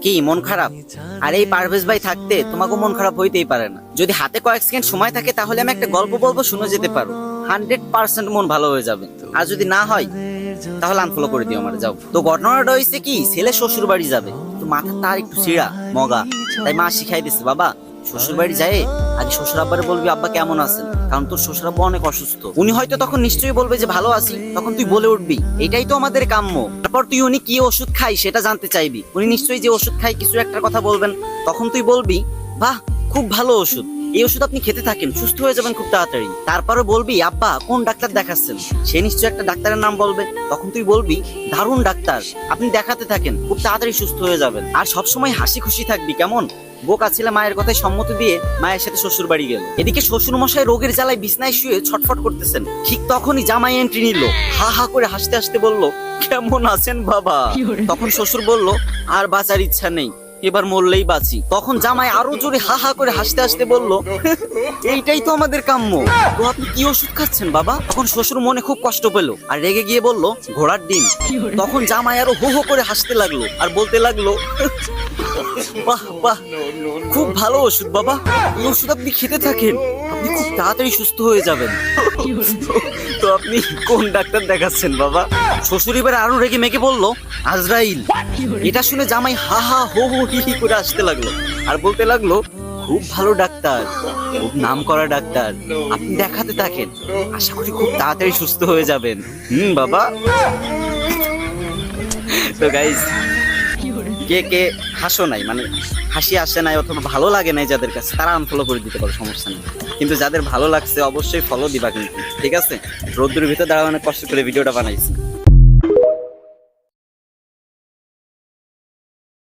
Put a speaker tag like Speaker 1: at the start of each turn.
Speaker 1: কি মন খারাপ? আর এই পারভেজ ভাই থাকতে তোমাকে মন খারাপ হইতেই পারে না। যদি হাতে কয়েক সেকেন্ড সময় থাকে তাহলে আমি একটা গল্প বলবো, শুনে যেতে পারো। 100% মন ভালো হয়ে যাবে। আর যদি না হয় তাহলে আনফলো করে দিও আমার, যাও। তো ঘটনাটা হয়েছে কি, ছেলে শ্বশুর বাড়ি যাবে, তো মাথা তার একটু ছিঁড়া মগা, তাই মা শিখাই দিচ্ছে, বাবা শ্বশুর বাড়ি যায় আগে শ্বশুর আব্বারে বলবি আব্বা কেমন আছেন, কারণ তোর শ্বশুর আব্বা অনেক অসুস্থ। উনি হয়তো তখন নিশ্চয়ই বলবে যে ভালো আছি, তখন তুই বলে উঠবি এটাই তো আমাদের কাম্য। তারপর তুই উনি কি ওষুধ খাই সেটা জানতে চাইবি, উনি নিশ্চয়ই যে ওষুধ খাই কিছু একটা কথা বলবেন, তখন তুই বলবি বাহ খুব ভালো ওষুধ, এই ওষুধ আপনি খেতে থাকেন, সুস্থ হয়ে যাবেন খুব তাড়াতাড়ি। তারপরে বলবি আব্বা কোন ডাক্তার দেখাচ্ছেন, সে নিশ্চয়ই একটা ডাক্তারের নাম বলবে, তখন তুই বলবি দারুণ ডাক্তার, আপনি দেখাতে থাকেন, খুব তাড়াতাড়ি সুস্থ হয়ে যাবেন। আর সবসময় হাসি খুশি থাকবি, কেমন? বোকা ছেলে মায়ের কথায় সম্মতি দিয়ে মায়ের সাথে শ্বশুর বাড়ি গেল। এদিকে শ্বশুর মশাই রোগের জ্বালায় বিছনায় শুয়ে ছটফট করতেছেন। ঠিক তখনই জামাই এন্ট্রি নিল, হা হা করে হাসতে হাসতে বলল কেমন আছেন বাবা? তখন শ্বশুর বলল আর বাঁচার ইচ্ছা নেই, এবার মরলেই বাঁচি। তখন জামাই আরো জোরে হা হা করে হাসতে হাসতে বলল এইটাই তো আমাদের কাম্য, তো আপনি কি ওষুধ খাচ্ছেন বাবা? তখন শ্বশুর মনে খুব কষ্ট পেল আর রেগে গিয়ে বলল ঘোড়ার ডিম। তখন জামাই আরো হো হো করে হাসতে লাগলো আর বলতে লাগলো বাহ বাহ খুব ভালো ওষুধ বাবা, এই ওষুধ আপনি খেতে থাকেন, আপনি খুব তাড়াতাড়ি সুস্থ হয়ে যাবেন। তো আপনি কোন ডাক্তার দেখাচ্ছেন বাবা? শ্বশুর এবার আরো রেগে মেগে বলল আজরাইল। এটা শুনে জামাই হা হা হো হো হি হি করে আসতে লাগলো আর বলতে লাগলো খুব ভালো ডাক্তার, খুব নাম করা ডাক্তার, আপনি দেখাতে থাকেন, আশা করি খুব তাড়াতাড়ি সুস্থ হয়ে যাবেন। বাবা। তো গাইস, কে কে হাসো নাই, মানে হাসি আসে নাই অথবা ভালো লাগে নাই যাদের কাছে, তারা আনফলো করে দিতে পারো, সমস্যা নেই। কিন্তু যাদের ভালো লাগছে অবশ্যই ফলো দিবা কিন্তু, ঠিক আছে? রোদ্দুর ভিতর দাঁড়া অনেক কষ্ট করে ভিডিওটা বানাইছি।